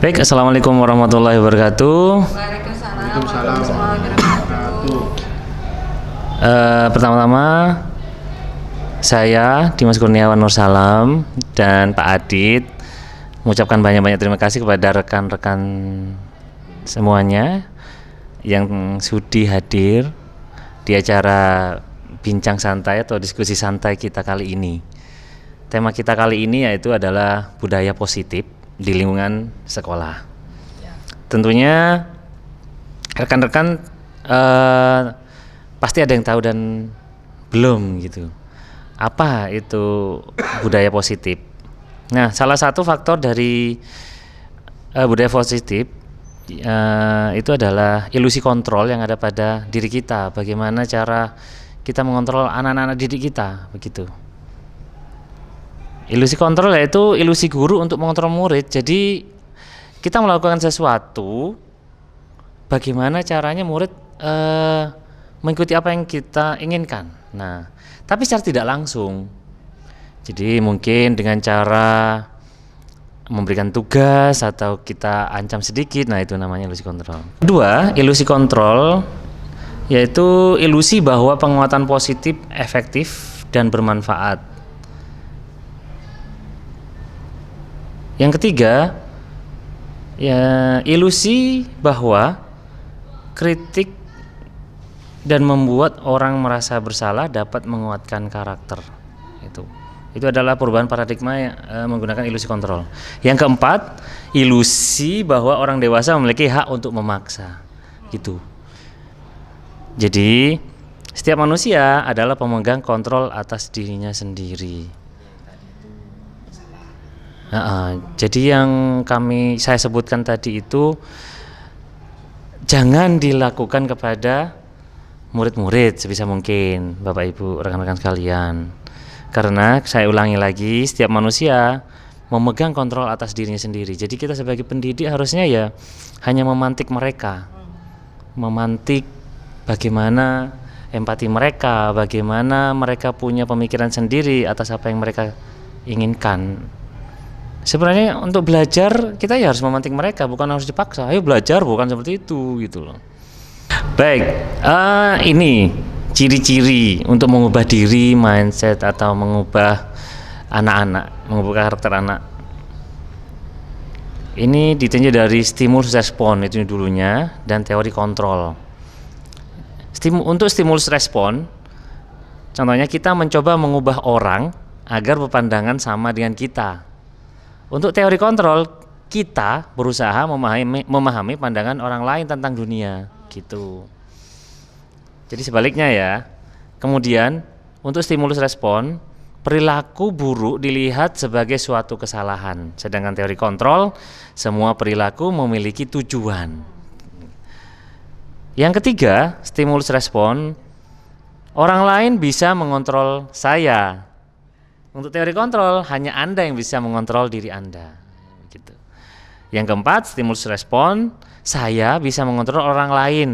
Baik, assalamualaikum warahmatullahi wabarakatuh. Waalaikumsalam warahmatullahi wabarakatuh. Pertama-tama saya Dimas Kurniawan Nursalam dan Pak Adit mengucapkan banyak-banyak terima kasih kepada rekan-rekan semuanya yang sudi hadir di acara bincang santai atau diskusi santai kita kali ini. Tema kita kali ini yaitu adalah budaya positif di lingkungan sekolah. Tentunya rekan-rekan pasti ada yang tahu dan belum gitu. Apa itu budaya positif? Nah, salah satu faktor dari budaya positif itu adalah ilusi kontrol yang ada pada diri kita. Bagaimana cara kita mengontrol anak-anak didik kita, begitu. Ilusi kontrol yaitu ilusi guru untuk mengontrol murid. Jadi kita melakukan sesuatu, bagaimana caranya murid mengikuti apa yang kita inginkan. Nah, tapi secara tidak langsung. Jadi mungkin dengan cara memberikan tugas atau kita ancam sedikit, nah itu namanya ilusi kontrol. Kedua, ilusi kontrol yaitu ilusi bahwa penguatan positif efektif dan bermanfaat. Yang ketiga, ya ilusi bahwa kritik dan membuat orang merasa bersalah dapat menguatkan karakter. Itu adalah perubahan paradigma yang menggunakan ilusi kontrol. Yang keempat, ilusi bahwa orang dewasa memiliki hak untuk memaksa. Gitu. Jadi, setiap manusia adalah pemegang kontrol atas dirinya sendiri. Jadi yang saya sebutkan tadi itu jangan dilakukan kepada murid-murid sebisa mungkin, Bapak Ibu, rekan-rekan sekalian. Karena saya ulangi lagi, setiap manusia memegang kontrol atas dirinya sendiri. Jadi kita sebagai pendidik harusnya ya hanya memantik mereka, memantik bagaimana empati mereka, bagaimana mereka punya pemikiran sendiri atas apa yang mereka inginkan. Sebenarnya untuk belajar kita ya harus memantik mereka, bukan harus dipaksa. Ayo belajar, bukan seperti itu gitu loh. Baik, ini ciri-ciri untuk mengubah diri, mindset atau mengubah anak-anak, mengubah karakter anak. Ini ditinjau dari stimulus respon itu dulunya dan teori kontrol. Untuk stimulus respon, contohnya kita mencoba mengubah orang agar berpandangan sama dengan kita. Untuk teori kontrol, kita berusaha memahami pandangan orang lain tentang dunia, gitu. Jadi sebaliknya ya. Kemudian, untuk stimulus respon, perilaku buruk dilihat sebagai suatu kesalahan. Sedangkan teori kontrol, semua perilaku memiliki tujuan. Yang ketiga, stimulus respon, orang lain bisa mengontrol saya. Untuk teori kontrol, hanya Anda yang bisa mengontrol diri Anda. Gitu. Yang keempat, stimulus respon, saya bisa mengontrol orang lain.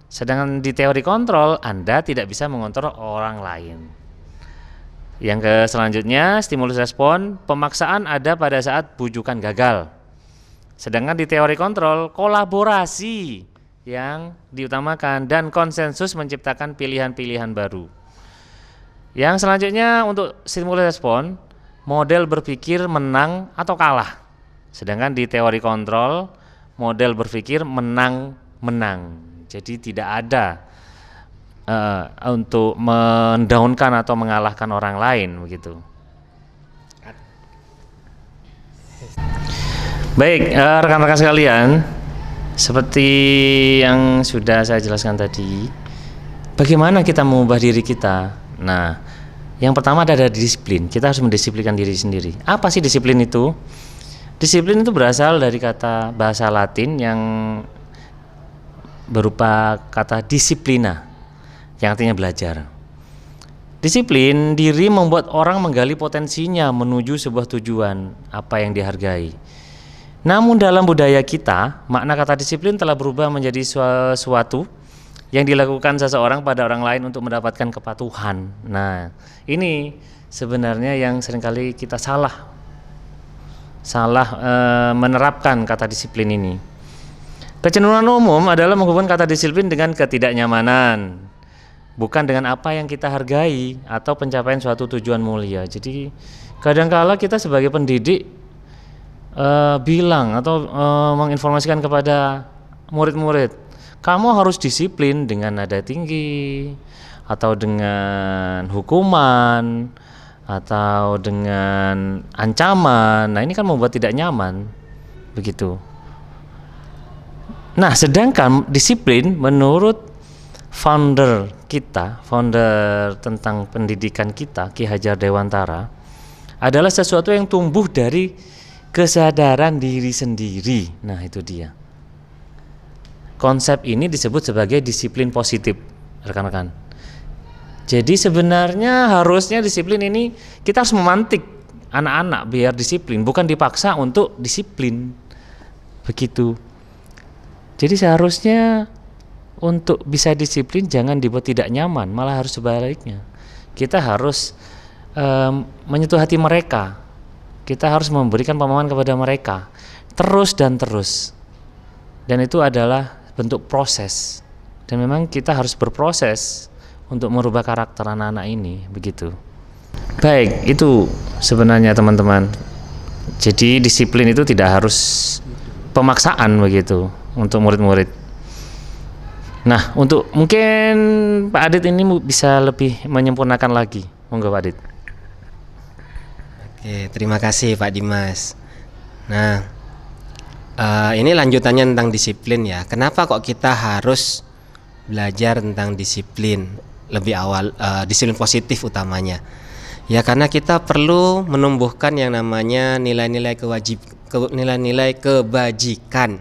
Sedangkan di teori kontrol, Anda tidak bisa mengontrol orang lain. Yang selanjutnya, stimulus respon, pemaksaan ada pada saat bujukan gagal. Sedangkan di teori kontrol, kolaborasi yang diutamakan dan konsensus menciptakan pilihan-pilihan baru. Yang selanjutnya untuk stimulus respon, model berpikir menang atau kalah. Sedangkan di teori kontrol, model berpikir menang-menang. Jadi tidak ada untuk mendaunkan atau mengalahkan orang lain begitu. Baik, rekan-rekan sekalian, seperti yang sudah saya jelaskan tadi, bagaimana kita mengubah diri kita? Nah, yang pertama ada disiplin. Kita harus mendisiplinkan diri sendiri. Apa sih disiplin itu? Disiplin itu berasal dari kata bahasa Latin yang berupa kata disiplina, yang artinya belajar. Disiplin diri membuat orang menggali potensinya menuju sebuah tujuan, apa yang dihargai. Namun dalam budaya kita, makna kata disiplin telah berubah menjadi suatu yang dilakukan seseorang pada orang lain untuk mendapatkan kepatuhan. Nah, ini sebenarnya yang seringkali kita salah salah menerapkan kata disiplin ini. Kecenderungan umum adalah menghubungkan kata disiplin dengan ketidaknyamanan, bukan dengan apa yang kita hargai atau pencapaian suatu tujuan mulia. Jadi kadangkala kita sebagai pendidik bilang atau menginformasikan kepada murid-murid, kamu harus disiplin dengan nada tinggi atau dengan hukuman atau dengan ancaman. Nah, ini kan membuat tidak nyaman, begitu. Nah, sedangkan disiplin menurut founder tentang pendidikan kita, Ki Hajar Dewantara, adalah sesuatu yang tumbuh dari kesadaran diri sendiri. Nah, itu dia. Konsep ini disebut sebagai disiplin positif, rekan-rekan. Jadi sebenarnya harusnya disiplin ini kita harus memantik anak-anak biar disiplin, bukan dipaksa untuk disiplin. Begitu. Jadi seharusnya untuk bisa disiplin jangan dibuat tidak nyaman, malah harus sebaliknya. Kita harus menyentuh hati mereka. Kita harus memberikan pemahaman kepada mereka terus dan terus. Dan itu adalah bentuk proses. Dan memang kita harus berproses untuk merubah karakter anak-anak ini, begitu. Baik, itu sebenarnya teman-teman. Jadi disiplin itu tidak harus pemaksaan begitu untuk murid-murid. Nah, untuk mungkin Pak Adit ini bisa lebih menyempurnakan lagi. Monggo Pak Adit. Oke, terima kasih Pak Dimas. Nah, ini lanjutannya tentang disiplin ya. Kenapa kok kita harus belajar tentang disiplin lebih awal, disiplin positif utamanya? Ya karena kita perlu menumbuhkan yang namanya nilai-nilai kebajikan.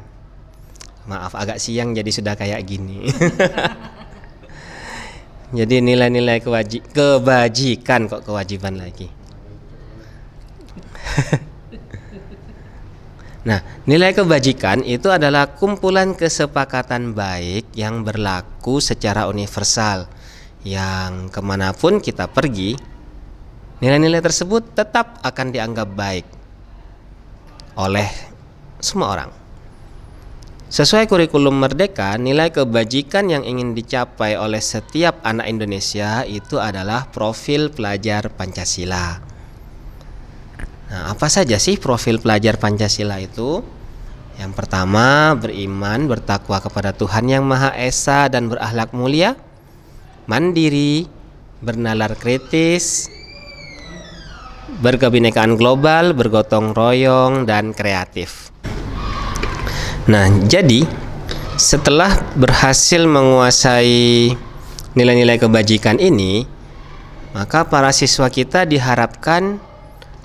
Maaf agak siang jadi sudah kayak gini. Jadi nilai-nilai kebajikan, kok kewajiban lagi. Nah, nilai kebajikan itu adalah kumpulan kesepakatan baik yang berlaku secara universal, yang kemanapun kita pergi, nilai-nilai tersebut tetap akan dianggap baik oleh semua orang. Sesuai kurikulum Merdeka, nilai kebajikan yang ingin dicapai oleh setiap anak Indonesia itu adalah profil pelajar Pancasila. Nah, apa saja sih profil pelajar Pancasila itu? Yang pertama, beriman, bertakwa kepada Tuhan Yang Maha Esa dan berakhlak mulia, mandiri, bernalar kritis, berkebinekaan global, bergotong royong, dan kreatif. Nah, jadi setelah berhasil menguasai nilai-nilai kebajikan ini, maka para siswa kita diharapkan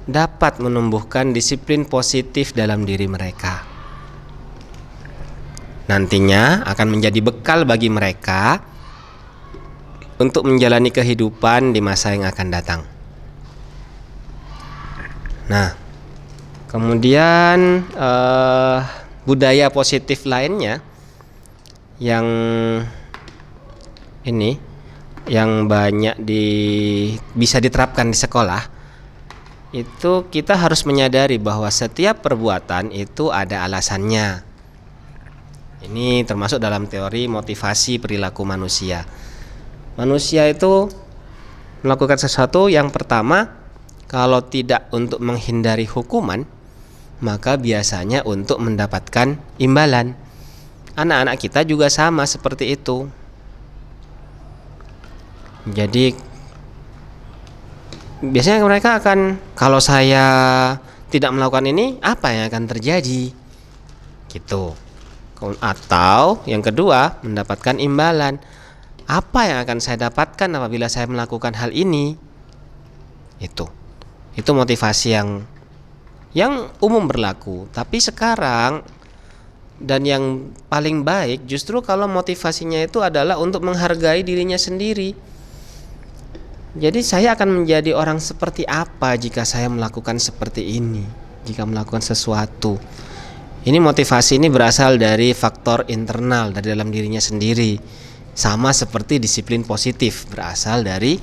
dapat menumbuhkan disiplin positif dalam diri mereka. Nantinya akan menjadi bekal bagi mereka untuk menjalani kehidupan di masa yang akan datang. Nah, kemudian budaya positif lainnya yang ini yang banyak bisa diterapkan di sekolah, itu kita harus menyadari bahwa setiap perbuatan itu ada alasannya. Ini termasuk dalam teori motivasi perilaku manusia. Manusia itu melakukan sesuatu yang pertama, kalau tidak untuk menghindari hukuman, maka biasanya untuk mendapatkan imbalan. Anak-anak kita juga sama seperti itu. Jadi biasanya mereka akan, kalau saya tidak melakukan ini, apa yang akan terjadi? Gitu. Atau yang kedua, mendapatkan imbalan. Apa yang akan saya dapatkan apabila saya melakukan hal ini? Itu motivasi yang umum berlaku. Tapi sekarang, dan yang paling baik justru kalau motivasinya itu adalah untuk menghargai dirinya sendiri. Jadi saya akan menjadi orang seperti apa jika saya melakukan seperti ini, jika melakukan sesuatu. Ini motivasi ini berasal dari faktor internal, dari dalam dirinya sendiri. Sama seperti disiplin positif berasal dari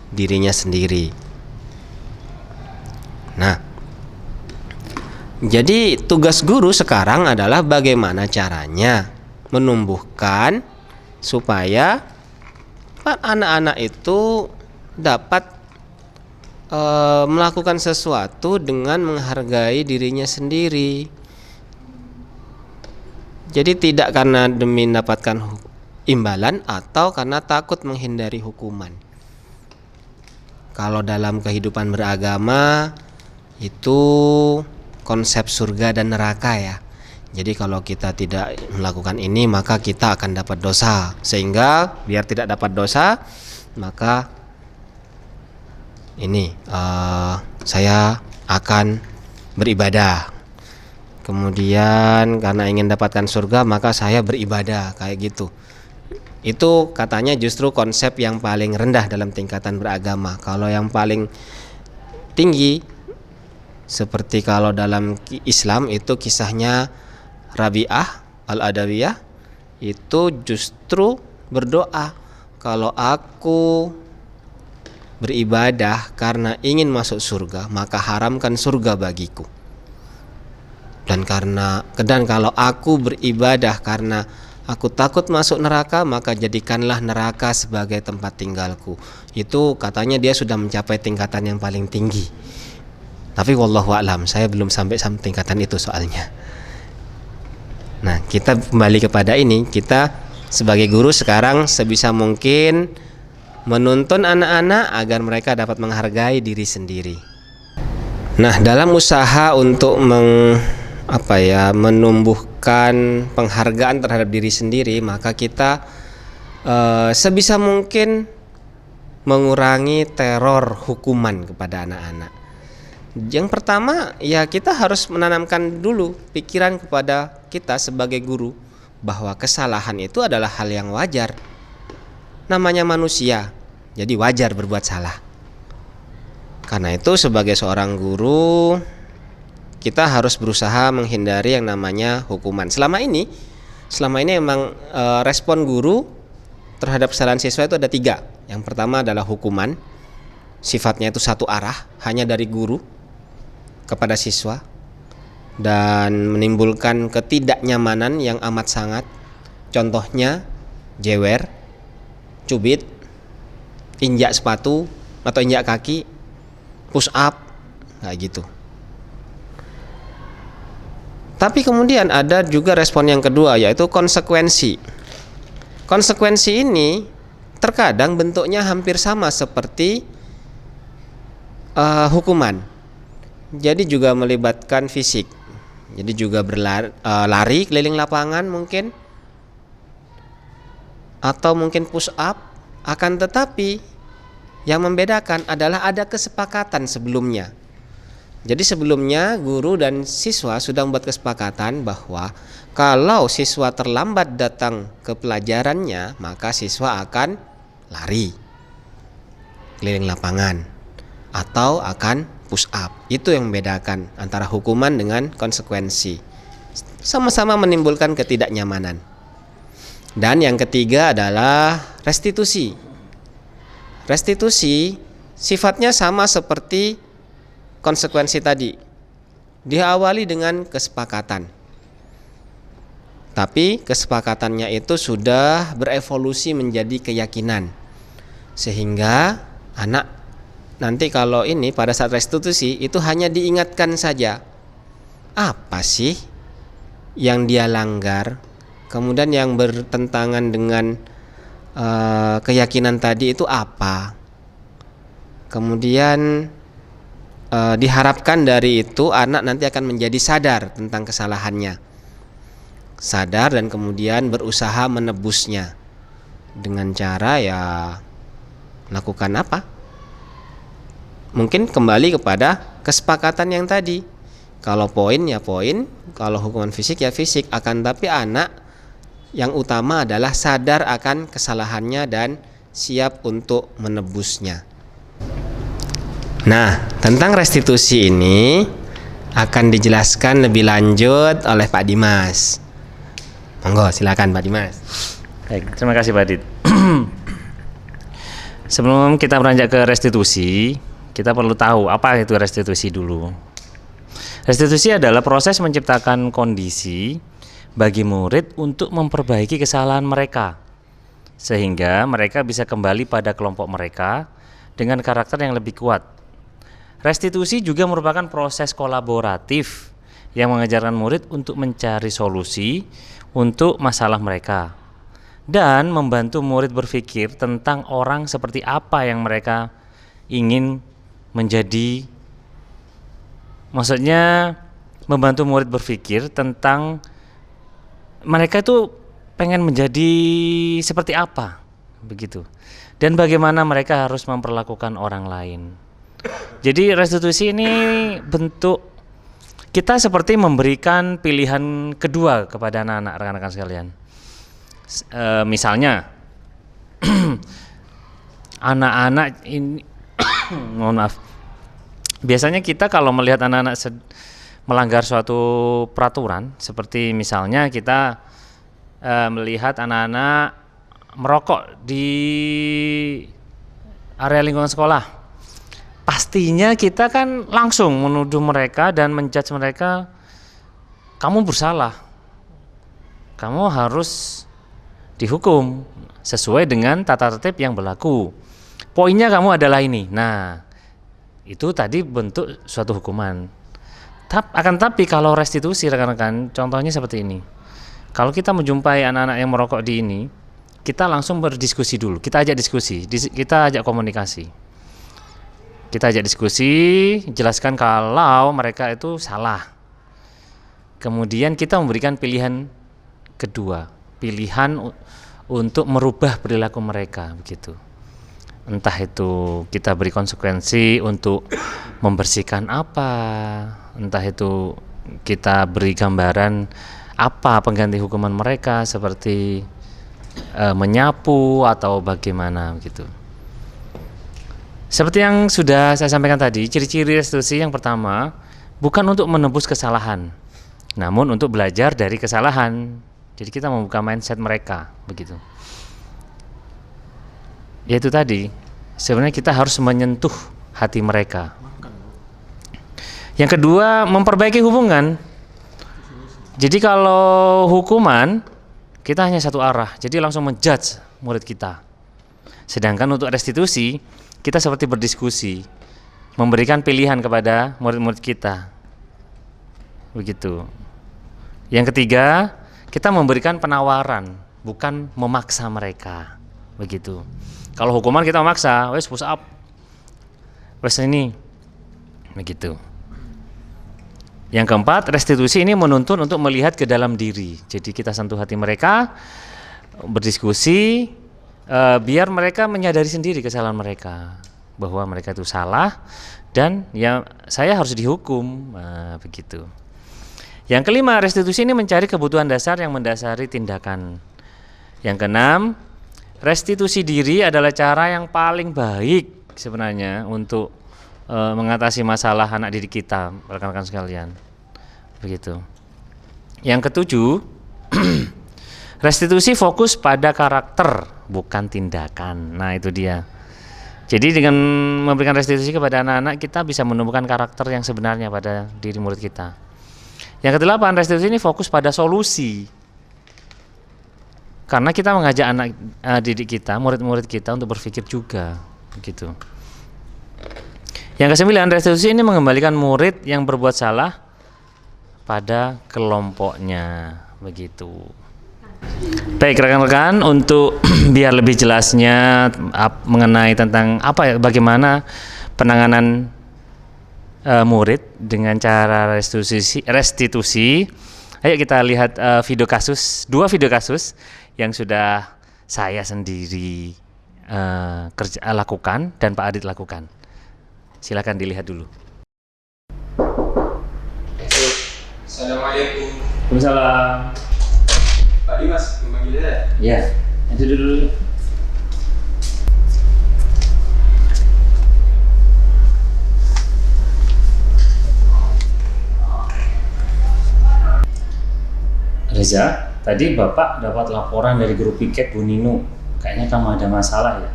dirinya sendiri. Nah, Jadi tugas guru sekarang adalah bagaimana caranya menumbuhkan supaya anak-anak itu dapat melakukan sesuatu dengan menghargai dirinya sendiri. Jadi tidak karena demi mendapatkan imbalan atau karena takut menghindari hukuman. Kalau dalam kehidupan beragama itu konsep surga dan neraka ya. Jadi kalau kita tidak melakukan ini maka kita akan dapat dosa. Sehingga biar tidak dapat dosa maka ini saya akan beribadah. Kemudian karena ingin dapatkan surga maka saya beribadah, kayak gitu. Itu katanya justru konsep yang paling rendah dalam tingkatan beragama. Kalau yang paling tinggi seperti kalau dalam Islam itu kisahnya Rabi'ah Al-Adawiyah, itu justru berdoa, kalau aku beribadah karena ingin masuk surga maka haramkan surga bagiku. Dan kalau aku beribadah karena aku takut masuk neraka maka jadikanlah neraka sebagai tempat tinggalku. Itu katanya dia sudah mencapai tingkatan yang paling tinggi. Tapi wallahu a'lam, saya belum sampai tingkatan itu soalnya. Nah, kita kembali kepada ini, kita sebagai guru sekarang sebisa mungkin menuntun anak-anak agar mereka dapat menghargai diri sendiri. Nah, dalam usaha untuk menumbuhkan penghargaan terhadap diri sendiri, maka kita sebisa mungkin mengurangi teror hukuman kepada anak-anak. Yang pertama ya kita harus menanamkan dulu pikiran kepada kita sebagai guru bahwa kesalahan itu adalah hal yang wajar. Namanya manusia, jadi wajar berbuat salah. Karena itu sebagai seorang guru kita harus berusaha menghindari yang namanya hukuman. Selama ini memang respon guru terhadap kesalahan siswa itu ada 3. Yang pertama adalah hukuman, sifatnya itu satu arah, hanya dari guru kepada siswa, dan menimbulkan ketidaknyamanan yang amat sangat. Contohnya jewer, cubit, injak sepatu atau injak kaki, push up, kayak gitu. Tapi kemudian ada juga respon yang kedua, yaitu konsekuensi. Konsekuensi ini terkadang bentuknya hampir sama seperti hukuman. Jadi juga melibatkan fisik. Jadi juga lari keliling lapangan mungkin, atau mungkin push up. Akan tetapi yang membedakan adalah ada kesepakatan sebelumnya. Jadi sebelumnya guru dan siswa sudah membuat kesepakatan bahwa kalau siswa terlambat datang ke pelajarannya maka siswa akan lari keliling lapangan atau akan push up. Itu yang membedakan antara hukuman dengan konsekuensi. Sama-sama menimbulkan ketidaknyamanan. Dan yang ketiga adalah restitusi. Restitusi sifatnya sama seperti konsekuensi tadi. Diawali dengan kesepakatan. Tapi kesepakatannya itu sudah berevolusi menjadi keyakinan. Sehingga anak nanti kalau ini pada saat restitusi itu hanya diingatkan saja apa sih yang dia langgar, kemudian yang bertentangan dengan keyakinan tadi itu apa. Kemudian diharapkan dari itu anak nanti akan menjadi sadar tentang kesalahannya, sadar dan kemudian berusaha menebusnya dengan cara ya melakukan apa? Mungkin kembali kepada kesepakatan yang tadi. Kalau poin ya poin, kalau hukuman fisik ya fisik. Akan tapi anak yang utama adalah sadar akan kesalahannya dan siap untuk menebusnya. Nah, tentang restitusi ini akan dijelaskan lebih lanjut oleh Pak Dimas. Monggo silakan Pak Dimas. Baik, terima kasih Pak Dit. Sebelum kita beranjak ke restitusi, kita perlu tahu apa itu restitusi dulu. Restitusi adalah proses menciptakan kondisi bagi murid untuk memperbaiki kesalahan mereka, sehingga mereka bisa kembali pada kelompok mereka dengan karakter yang lebih kuat. Restitusi juga merupakan proses kolaboratif yang mengajarkan murid untuk mencari solusi untuk masalah mereka dan membantu murid berpikir tentang orang seperti apa yang mereka ingin menjadi. Maksudnya membantu murid berpikir tentang mereka itu pengen menjadi seperti apa, begitu. Dan bagaimana mereka harus memperlakukan orang lain. Jadi restitusi ini bentuk kita seperti memberikan pilihan kedua kepada anak-anak, rekan-rekan sekalian. Misalnya anak-anak ini mohon maaf. Biasanya kita kalau melihat anak-anak melanggar suatu peraturan, seperti misalnya kita melihat anak-anak merokok di area lingkungan sekolah, pastinya kita kan langsung menuduh mereka dan menjudge mereka, kamu bersalah, kamu harus dihukum sesuai dengan tata tertib yang berlaku. Poinnya kamu adalah ini. Nah, itu tadi bentuk suatu hukuman. Akan tapi kalau restitusi, rekan-rekan, contohnya seperti ini. Kalau kita menjumpai anak-anak yang merokok di ini, kita langsung berdiskusi dulu. Kita ajak diskusi, kita ajak komunikasi. Kita ajak diskusi, jelaskan kalau mereka itu salah. Kemudian kita memberikan pilihan kedua, pilihan untuk merubah perilaku mereka, begitu. Entah itu kita beri konsekuensi untuk membersihkan apa, entah itu kita beri gambaran apa pengganti hukuman mereka seperti menyapu atau bagaimana, begitu. Seperti yang sudah saya sampaikan tadi, ciri-ciri restitusi yang pertama bukan untuk menebus kesalahan, namun untuk belajar dari kesalahan. Jadi kita membuka mindset mereka, begitu. Yaitu tadi, sebenarnya kita harus menyentuh hati mereka. Yang kedua, memperbaiki hubungan. Jadi kalau hukuman, kita hanya satu arah, jadi langsung menjudge murid kita. Sedangkan untuk restitusi, kita seperti berdiskusi, memberikan pilihan kepada murid-murid kita, begitu. Yang ketiga, kita memberikan penawaran, bukan memaksa mereka, begitu. Kalau hukuman kita memaksa, wes push up, wes ini, begitu. Yang keempat, restitusi ini menuntun untuk melihat ke dalam diri. Jadi kita sentuh hati mereka, berdiskusi, biar mereka menyadari sendiri kesalahan mereka, bahwa mereka itu salah dan ya saya harus dihukum, begitu. Yang kelima, restitusi ini mencari kebutuhan dasar yang mendasari tindakan. Yang keenam, restitusi diri adalah cara yang paling baik sebenarnya untuk mengatasi masalah anak didik kita, rekan-rekan sekalian, begitu. Yang ketujuh, restitusi fokus pada karakter, bukan tindakan. Nah, itu dia. Jadi dengan memberikan restitusi kepada anak-anak, kita bisa menumbuhkan karakter yang sebenarnya pada diri murid kita. Yang kedelapan, restitusi ini fokus pada solusi. Karena kita mengajak anak didik kita, murid-murid kita untuk berpikir juga, begitu. Yang kesembilan, restitusi ini mengembalikan murid yang berbuat salah pada kelompoknya, begitu. Baik rekan-rekan, untuk biar lebih jelasnya mengenai tentang bagaimana penanganan murid dengan cara restitusi, ayo kita lihat dua video kasus yang sudah saya sendiri lakukan dan Pak Adit lakukan. Silakan dilihat dulu. Assalamualaikum. Waalaikumsalam. Pak Dimas, memanggilnya? Ya, itu dulu. Reza, tadi Bapak dapat laporan dari guru piket Bu Nino. Kayaknya kamu ada masalah ya?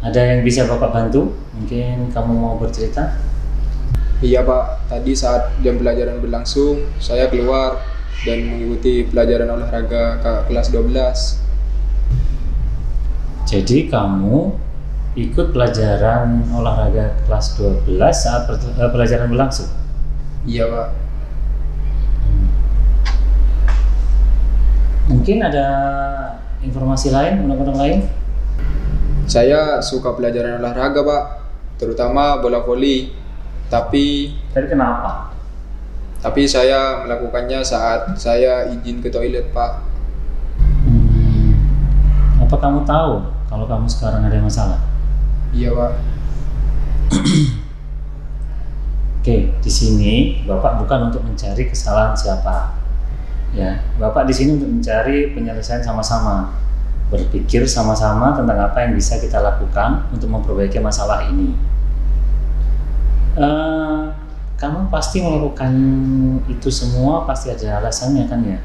Ada yang bisa Bapak bantu? Mungkin kamu mau bercerita? Iya Pak, tadi saat jam pelajaran berlangsung, saya keluar dan mengikuti pelajaran olahraga kelas 12. Jadi kamu ikut pelajaran olahraga kelas 12 saat pelajaran berlangsung? Iya Pak. Mungkin ada informasi lain, undang-undang lain? Saya suka pelajaran olahraga Pak, terutama bola voli. Tapi Kenapa? saya melakukannya saat saya izin ke toilet Pak. Apa kamu tahu kalau kamu sekarang ada masalah? Iya Pak. Oke, di sini Bapak bukan untuk mencari kesalahan siapa. Ya, Bapak di sini untuk mencari penyelesaian sama-sama. Berpikir sama-sama tentang apa yang bisa kita lakukan untuk memperbaiki masalah ini. Kamu pasti melakukan itu semua pasti ada alasannya kan ya?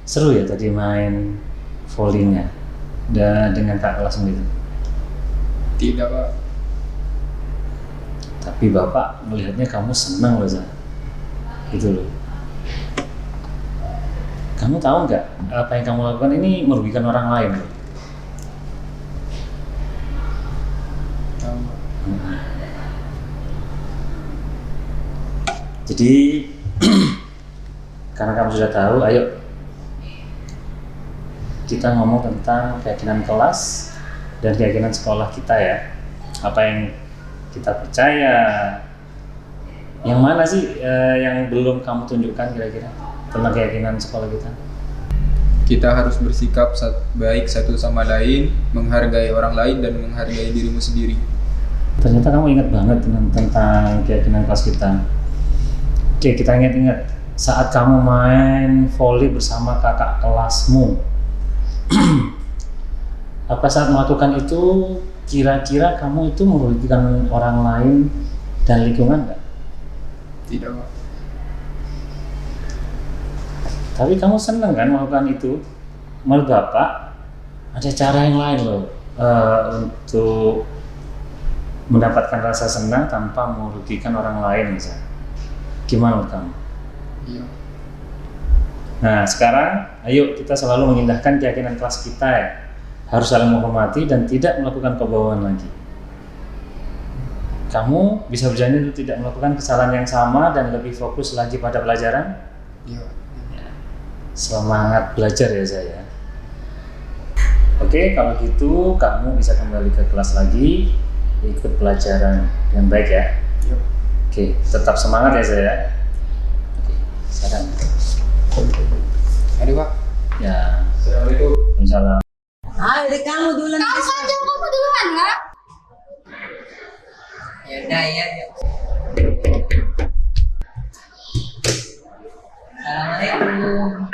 Seru ya tadi main volleynya dengan kak kelas gitu. Tidak Pak. Tapi Bapak melihatnya kamu senang loh, Zah. Gitu loh. Kamu tahu nggak apa yang kamu lakukan ini merugikan orang lain loh. Tahu, Pak. Jadi karena kamu sudah tahu, ayo kita ngomong tentang keyakinan kelas dan keyakinan sekolah kita ya. Apa yang kita percaya, yang mana sih yang belum kamu tunjukkan kira-kira tentang keyakinan sekolah kita? Kita harus bersikap baik satu sama lain, menghargai orang lain dan menghargai dirimu sendiri. Ternyata kamu ingat banget tentang keyakinan kelas kita. Oke, kita ingat-ingat saat kamu main volley bersama kakak kelasmu. Apa saat melakukan itu kira-kira kamu itu merugikan orang lain dan lingkungan nggak? Tidak Pak. Tapi kamu senang kan melakukan itu? Menurut Bapak ada cara yang lain loh untuk mendapatkan rasa senang tanpa merugikan orang lain misalnya. Gimana menurut kamu? Iya. Nah sekarang ayo kita selalu mengindahkan keyakinan kelas kita ya. Harus saling menghormati dan tidak melakukan kebohongan lagi. Kamu bisa berjanji untuk tidak melakukan kesalahan yang sama dan lebih fokus lagi pada pelajaran? Iya. Semangat belajar ya saya. Oke, kalau gitu kamu bisa kembali ke kelas lagi, ikut pelajaran dengan baik ya. Iya. Oke, tetap semangat ya saya. Oke, salam. Aduh Pak. Ya, Assalamualaikum. Waalaikumsalam. Ayo kamu duluan. Kamu duluan nggak? Ya udah ya. Assalamualaikum.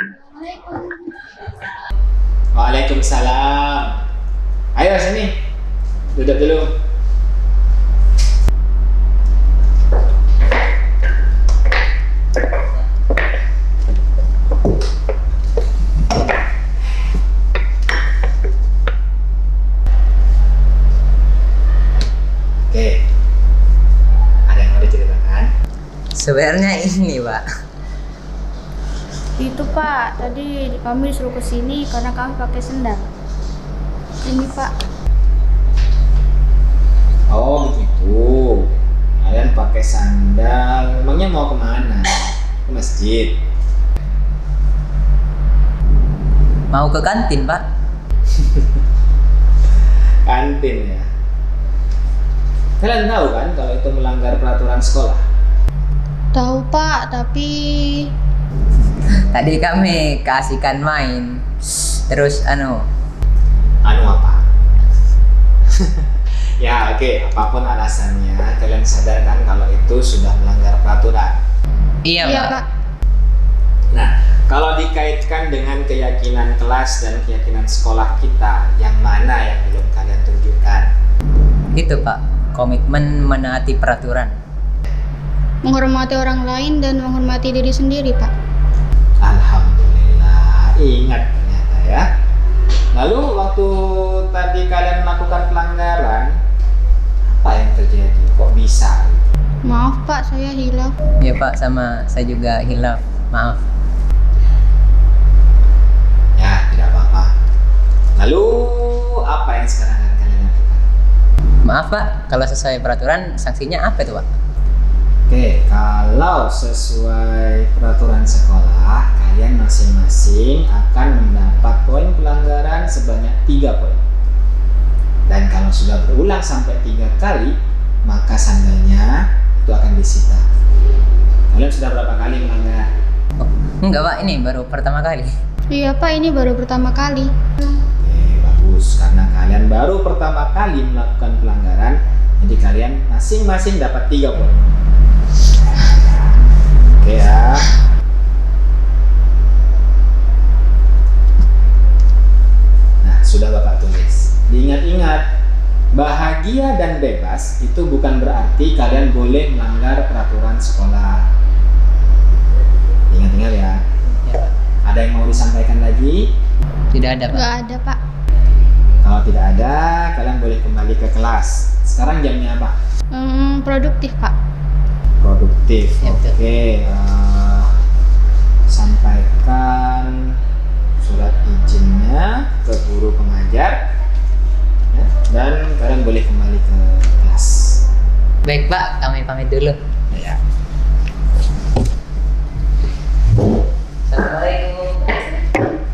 Waalaikumsalam. Ayo sini, duduk dulu. Oke, ada yang mau diceritakan? Sebenarnya ini, Pak. Itu Pak, tadi kami disuruh ke sini karena kami pakai sendal. Ini Pak. Oh begitu. Kalian pakai sandal. Emangnya mau kemana? Ke masjid. Mau ke kantin, Pak. Kantin ya. Kalian tahu kan kalau itu melanggar peraturan sekolah? Tahu Pak, tapi Tadi kami keasikan main. Terus Anu apa? Ya oke, apapun alasannya, kalian sadar kan kalau itu sudah melanggar peraturan. Iya, iya Pak. Pak. Nah, kalau dikaitkan dengan keyakinan kelas dan keyakinan sekolah kita, yang mana yang belum kalian tunjukkan? Itu, Pak. Komitmen menaati peraturan. Menghormati orang lain dan menghormati diri sendiri Pak. Alhamdulillah, ingat ternyata ya. Lalu waktu tadi kalian melakukan pelanggaran, apa yang terjadi? Kok bisa? Gitu? Maaf Pak, saya hilaf. Ya Pak, sama saya juga hilaf. Maaf. Ya, tidak apa-apa. Lalu apa yang sekarang akan kalian lakukan? Maaf Pak, kalau sesuai peraturan sanksinya apa itu Pak? Oke, kalau sesuai peraturan sekolah, kalian masing-masing akan mendapat poin pelanggaran sebanyak 3 poin. Dan kalau sudah berulang sampai 3 kali, maka sandalnya itu akan disita. Kalian sudah berapa kali melanggar? Oh, enggak Pak, ini baru pertama kali. Iya Pak, ini baru pertama kali. Oke, bagus. Karena kalian baru pertama kali melakukan pelanggaran, jadi kalian masing-masing dapat 3 poin. Oke ya. Nah, sudah Bapak tulis. Diingat-ingat, bahagia dan bebas itu bukan berarti kalian boleh melanggar peraturan sekolah. Ingat-ingat ya. Ya Pak. Ada yang mau disampaikan lagi? Tidak ada Pak. Nggak ada Pak. Kalau tidak ada, kalian boleh kembali ke kelas. Sekarang jamnya apa? Produktif Pak. Produktif. Ya, betul. Oke. Sampaikan surat izinnya ke guru pengajar. Ya, dan kalian boleh kembali ke kelas. Baik Pak, kami pamit dulu. Ya. Assalamualaikum.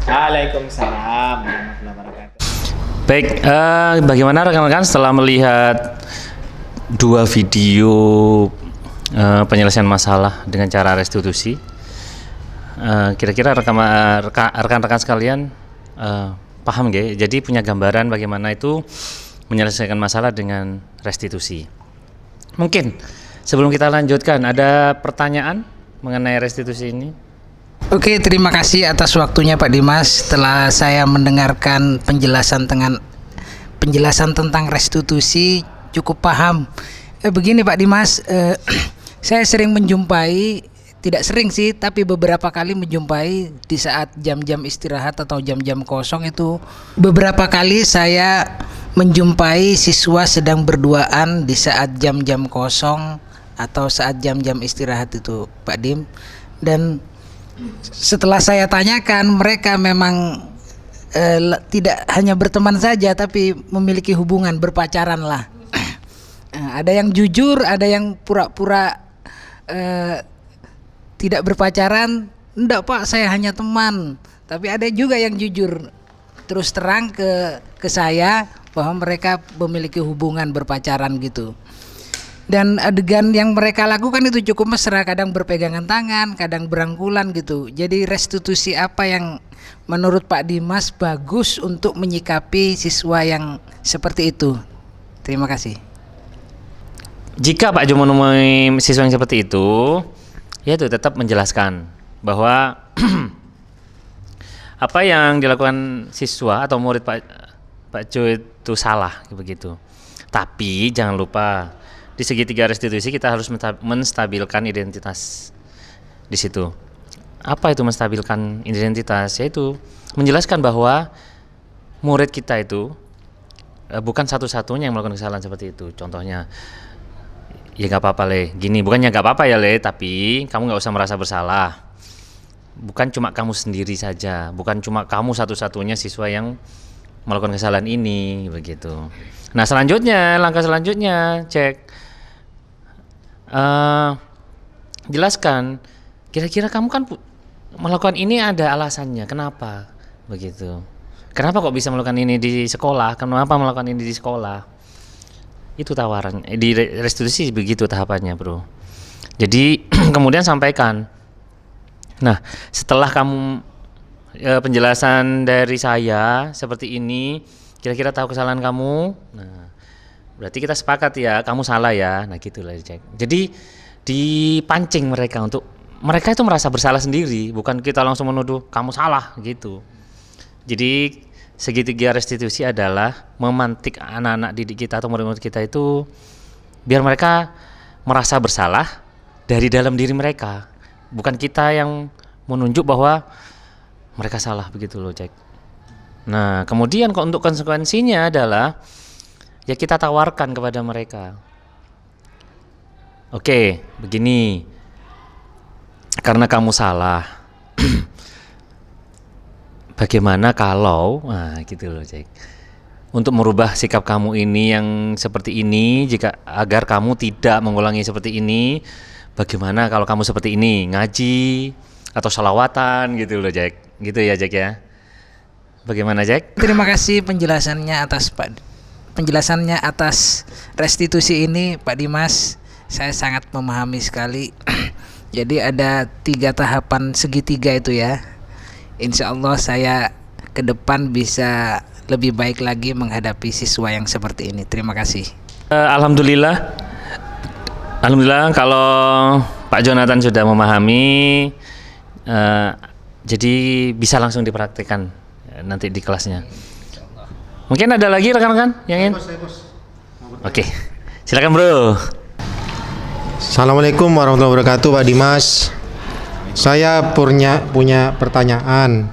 Waalaikumsalam warahmatullahi wabarakatuh. Baik, bagaimana rekan-rekan setelah melihat 2 video penyelesaian masalah dengan cara restitusi? Kira-kira rekan-rekan sekalian paham nggih? Jadi punya gambaran bagaimana itu menyelesaikan masalah dengan restitusi. Mungkin sebelum kita lanjutkan, ada pertanyaan mengenai restitusi ini? Oke, terima kasih atas waktunya Pak Dimas. Setelah saya mendengarkan penjelasan tentang restitusi, cukup paham. Begini Pak Dimas, saya sering menjumpai, tidak sering sih, tapi beberapa kali menjumpai di saat jam-jam istirahat atau jam-jam kosong itu, beberapa kali saya menjumpai siswa sedang berduaan di saat jam-jam kosong atau saat jam-jam istirahat itu Pak Dim. Dan setelah saya tanyakan, mereka memang tidak hanya berteman saja, tapi memiliki hubungan, berpacaran lah. Ada yang jujur, ada yang pura-pura tidak berpacaran. Enggak Pak, saya hanya teman. Tapi ada juga yang jujur, terus terang ke saya bahwa mereka memiliki hubungan, berpacaran gitu. Dan adegan yang mereka lakukan itu cukup mesra, kadang berpegangan tangan, kadang berangkulan gitu. Jadi restitusi apa yang menurut Pak Dimas bagus untuk menyikapi siswa yang seperti itu? Terima kasih. Jika Pak Jo menemui siswa yang seperti itu, ya itu tetap menjelaskan bahwa apa yang dilakukan siswa atau murid Pak Jo itu salah begitu. Tapi jangan lupa di segitiga restitusi kita harus menstabilkan identitas di situ. Apa itu menstabilkan identitas? Yaitu menjelaskan bahwa murid kita itu bukan satu-satunya yang melakukan kesalahan seperti itu. Contohnya, ya nggak apa-apa Le, gini, bukannya nggak apa-apa ya Le, tapi kamu nggak usah merasa bersalah. Bukan cuma kamu sendiri saja, bukan cuma kamu satu-satunya siswa yang melakukan kesalahan ini, begitu. Nah selanjutnya, langkah selanjutnya cek. Jelaskan, kira-kira kamu kan melakukan ini ada alasannya, kenapa begitu? Kenapa kok bisa melakukan ini di sekolah? Kenapa melakukan ini di sekolah? Itu tawaran di restitusi begitu tahapannya, bro. Jadi kemudian sampaikan. Nah, setelah kamu penjelasan dari saya seperti ini, kira-kira tahu kesalahan kamu. Nah, berarti kita sepakat ya, kamu salah ya. Nah, gitulah dicek. Jadi dipancing mereka untuk mereka itu merasa bersalah sendiri, bukan kita langsung menuduh kamu salah gitu. Jadi segitiga restitusi adalah memantik anak-anak didik kita atau murid-murid kita itu biar mereka merasa bersalah dari dalam diri mereka, bukan kita yang menunjuk bahwa mereka salah begitu loh, cek. Nah, kemudian untuk konsekuensinya adalah ya kita tawarkan kepada mereka. Oke, begini. Karena kamu salah. Bagaimana kalau, nah gitu loh Jack. Untuk merubah sikap kamu ini yang seperti ini, jika agar kamu tidak mengulangi seperti ini, bagaimana kalau kamu seperti ini, ngaji atau salawatan gitu loh Jack. Gitu ya Jack ya. Bagaimana Jack? Terima kasih penjelasannya atas restitusi ini Pak Dimas. Saya sangat memahami sekali. Jadi ada 3 tahapan segitiga itu ya. Insya Allah saya ke depan bisa lebih baik lagi menghadapi siswa yang seperti ini. Terima kasih. Alhamdulillah kalau Pak Jonathan sudah memahami, jadi bisa langsung dipraktikkan nanti di kelasnya. Mungkin ada lagi rekan-rekan yang ingin? Oke, silakan bro. Assalamualaikum warahmatullahi wabarakatuh Pak Dimas. Saya punya pertanyaan.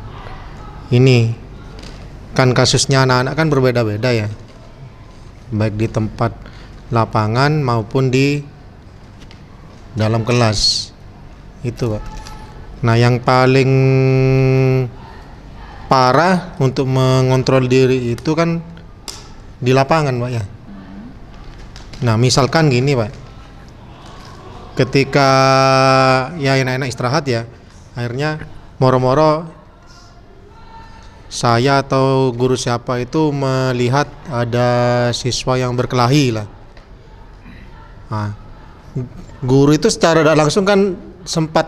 Ini kan kasusnya anak-anak kan berbeda-beda ya, baik di tempat lapangan maupun di dalam kelas itu Pak. Nah yang paling parah untuk mengontrol diri itu kan di lapangan Pak ya. Nah misalkan gini Pak, ketika ya enak-enak istirahat ya, akhirnya moro-moro saya atau guru siapa itu melihat ada siswa yang berkelahi lah. Nah, guru itu secara tidak langsung kan sempat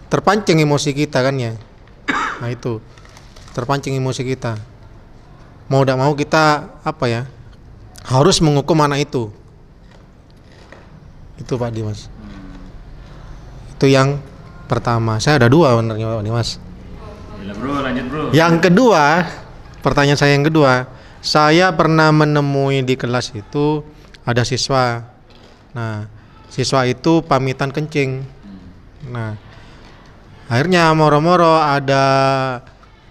terpancing emosi kita kan ya. Nah itu terpancing emosi kita, mau tidak mau kita harus menghukum anak itu Pak Dimas. Itu yang pertama. Saya ada 2 benernya Pak Dimas. Bro, lanjut bro. Yang kedua, pertanyaan saya yang kedua, saya pernah menemui di kelas itu ada siswa. Nah, siswa itu pamitan kencing. Nah, akhirnya moro-moro ada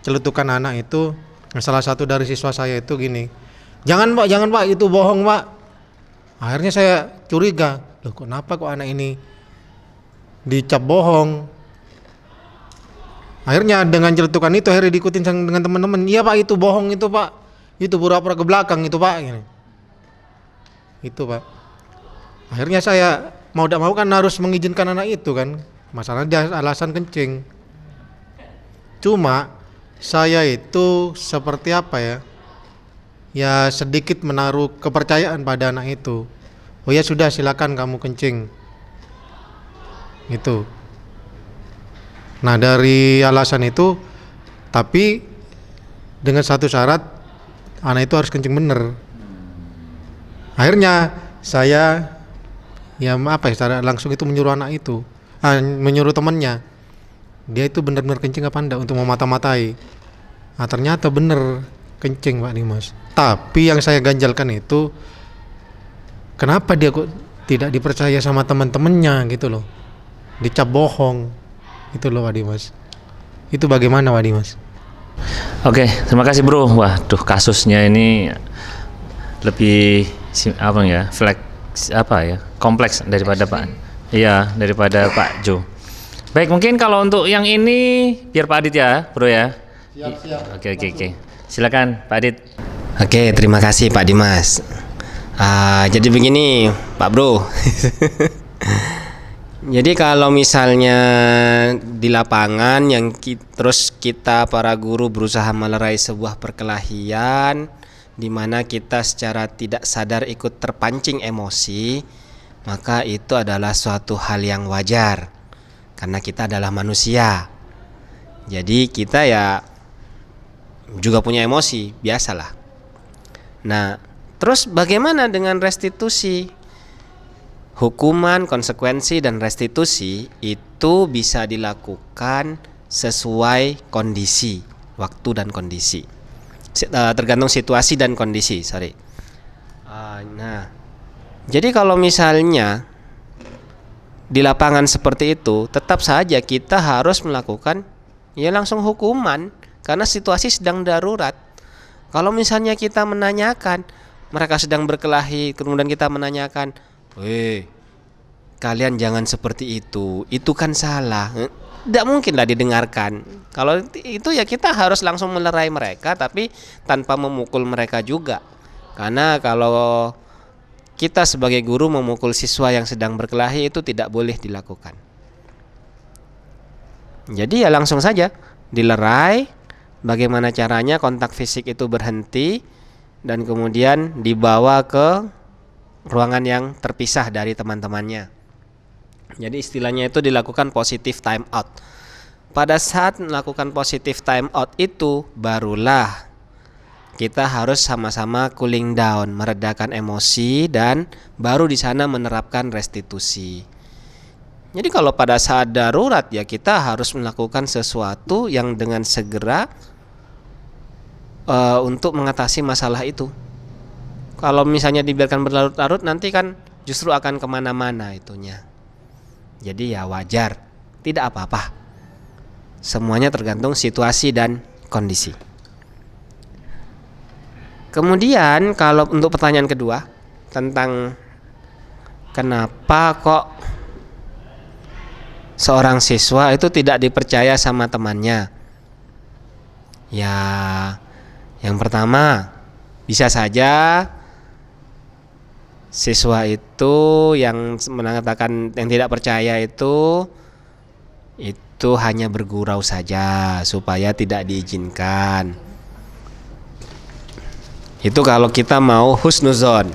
celetukan anak itu. Salah satu dari siswa saya itu gini, jangan pak, itu bohong Pak. Akhirnya saya curiga, loh kenapa kok anak ini dicap bohong. Akhirnya dengan celetukan itu akhirnya diikutin dengan teman-teman. Iya Pak, itu bohong itu Pak, itu pura-pura ke belakang itu Pak. Gini. Itu Pak. Akhirnya saya mau tidak mau kan harus mengizinkan anak itu kan. Masalahnya dia alasan kencing. Cuma saya itu seperti ya sedikit menaruh kepercayaan pada anak itu. Oh ya sudah, silakan kamu kencing. Gitu. Nah dari alasan itu, tapi dengan satu syarat, anak itu harus kencing bener. Akhirnya saya secara langsung itu menyuruh anak itu, menyuruh temannya, dia itu benar-benar kencing apa enggak untuk memata-matai. Nah ternyata bener kencing Pak Dimas. Tapi yang saya ganjalkan itu, kenapa dia kok tidak dipercaya sama teman-temannya gitu loh, dicap bohong. Itu loh Pak Dimas. Itu bagaimana Pak Dimas? Oke, terima kasih bro. Waduh, kasusnya ini lebih kompleks daripada daripada Pak Jo. Baik, mungkin kalau untuk yang ini biar Pak Adit ya bro ya. Siap. Oke. Silakan Pak Adit. Oke, terima kasih Pak Dimas. Jadi begini Pak Bro. Jadi kalau misalnya di lapangan terus kita para guru berusaha melerai sebuah perkelahian di mana kita secara tidak sadar ikut terpancing emosi, maka itu adalah suatu hal yang wajar karena kita adalah manusia. Jadi kita ya juga punya emosi, biasalah. Nah, terus bagaimana dengan restitusi? Hukuman, konsekuensi, dan restitusi itu bisa dilakukan sesuai kondisi, waktu dan kondisi, tergantung situasi dan kondisi. Nah, jadi kalau misalnya di lapangan seperti itu, tetap saja kita harus melakukan ya langsung hukuman karena situasi sedang darurat. Kalau misalnya kita menanyakan, mereka sedang berkelahi, kemudian kita menanyakan, kalian jangan seperti itu kan salah. Tidak mungkinlah didengarkan. Kalau itu ya kita harus langsung melerai mereka, tapi tanpa memukul mereka juga. Karena kalau kita sebagai guru memukul siswa yang sedang berkelahi itu tidak boleh dilakukan. Jadi ya langsung saja dilerai, bagaimana caranya kontak fisik itu berhenti, dan kemudian dibawa ke ruangan yang terpisah dari teman-temannya. Jadi istilahnya itu dilakukan positive time out. Pada saat melakukan positive time out itu barulah kita harus sama-sama cooling down, meredakan emosi, dan baru di sana menerapkan restitusi. Jadi kalau pada saat darurat ya kita harus melakukan sesuatu yang dengan segera untuk mengatasi masalah itu. Kalau misalnya dibiarkan berlarut-larut nanti kan justru akan kemana-mana itunya. Jadi ya wajar, tidak apa-apa. Semuanya tergantung situasi dan kondisi. Kemudian kalau untuk pertanyaan kedua tentang kenapa kok seorang siswa itu tidak dipercaya sama temannya. Ya, yang pertama bisa saja siswa itu yang mengatakan yang tidak percaya itu hanya bergurau saja supaya tidak diizinkan. Itu kalau kita mau husnuzon.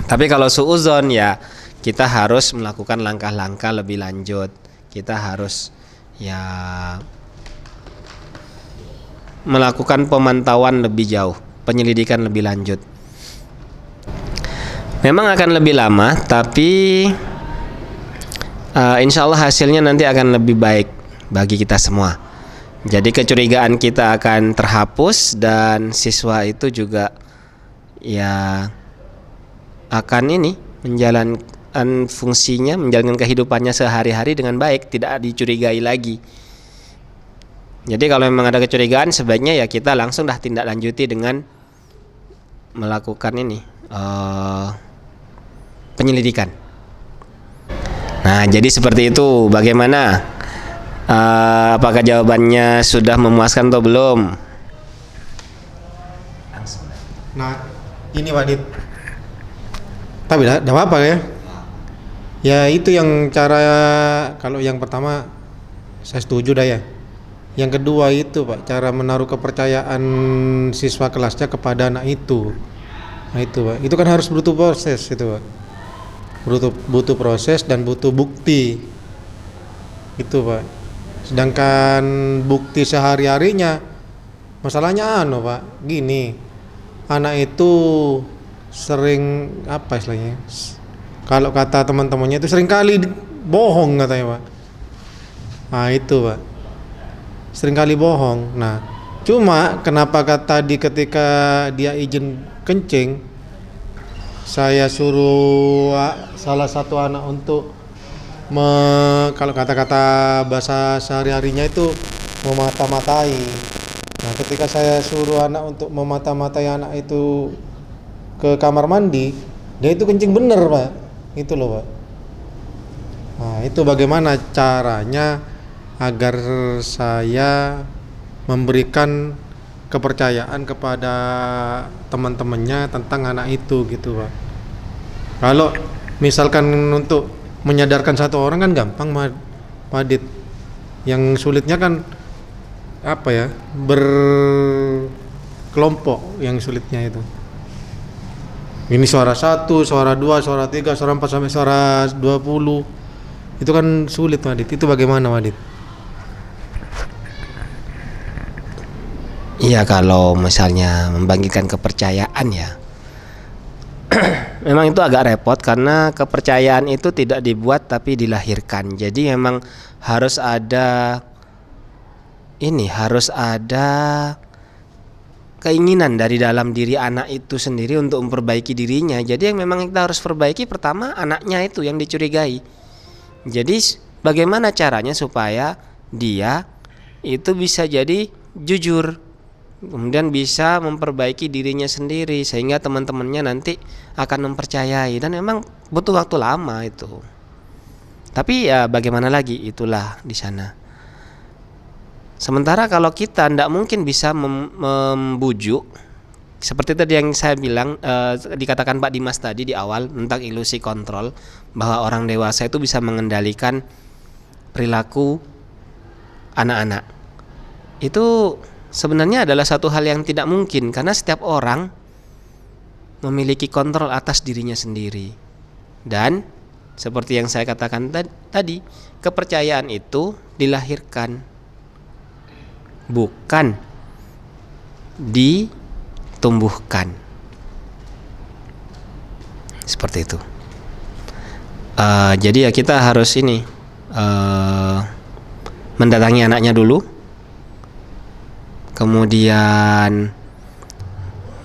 Tapi kalau suuzon ya kita harus melakukan langkah-langkah lebih lanjut. Kita harus ya melakukan pemantauan lebih jauh, penyelidikan lebih lanjut. Memang akan lebih lama, tapi insya Allah hasilnya nanti akan lebih baik bagi kita semua. Jadi kecurigaan kita akan terhapus dan siswa itu juga ya akan menjalankan fungsinya, menjalankan kehidupannya sehari-hari dengan baik, tidak dicurigai lagi. Jadi kalau memang ada kecurigaan sebaiknya ya kita langsung tindak lanjuti dengan melakukan penyelidikan. Nah, jadi seperti itu. Bagaimana? Apakah jawabannya sudah memuaskan atau belum? Nah, ini Pak Dit. Tapi tidak apa-apa ya. Ya itu yang cara, kalau yang pertama saya setuju dah ya. Yang kedua itu Pak, cara menaruh kepercayaan siswa kelasnya kepada anak itu. Nah itu Pak, itu kan harus butuh proses itu Pak. Butuh proses dan butuh bukti. Itu Pak. Sedangkan bukti sehari-harinya masalahnya Pak, gini. Anak itu sering apa istilahnya? Kalau kata teman-temannya itu sering kali bohong katanya Pak. Nah itu Pak. Sering kali bohong. Nah, cuma kenapa tadi ketika dia izin kencing saya suruh salah satu anak untuk kalau kata-kata bahasa sehari-harinya itu memata-matai. Nah, ketika saya suruh anak untuk memata-matai anak itu ke kamar mandi, dia itu kencing bener Pak. Itu loh Pak. Nah, itu bagaimana caranya agar saya memberikan kepercayaan kepada teman-temannya tentang anak itu gitu Pak. Kalau misalkan untuk menyadarkan satu orang kan gampang Pak Dit. Yang sulitnya kan apa ya, berkelompok yang sulitnya itu. Ini suara 1, suara 2, suara 3, suara 4 sampai suara 20. Itu kan sulit Pak Dit. Itu bagaimana Pak Dit? Iya, kalau misalnya membangkitkan kepercayaan ya memang itu agak repot karena kepercayaan itu tidak dibuat tapi dilahirkan. Jadi memang harus ada keinginan dari dalam diri anak itu sendiri untuk memperbaiki dirinya. Jadi yang memang kita harus perbaiki pertama anaknya itu yang dicurigai. Jadi bagaimana caranya supaya dia itu bisa jadi jujur, kemudian bisa memperbaiki dirinya sendiri sehingga teman-temannya nanti akan mempercayai, dan memang butuh waktu lama itu. Tapi ya bagaimana lagi, itulah di sana. Sementara kalau kita tidak mungkin bisa membujuk, seperti tadi yang saya bilang, dikatakan Pak Dimas tadi di awal tentang ilusi kontrol, bahwa orang dewasa itu bisa mengendalikan perilaku anak-anak. Itu sebenarnya adalah satu hal yang tidak mungkin, karena setiap orang memiliki kontrol atas dirinya sendiri. Dan seperti yang saya katakan tadi, kepercayaan itu dilahirkan, bukan ditumbuhkan. Seperti itu. Jadi ya kita harus mendatangi anaknya dulu, kemudian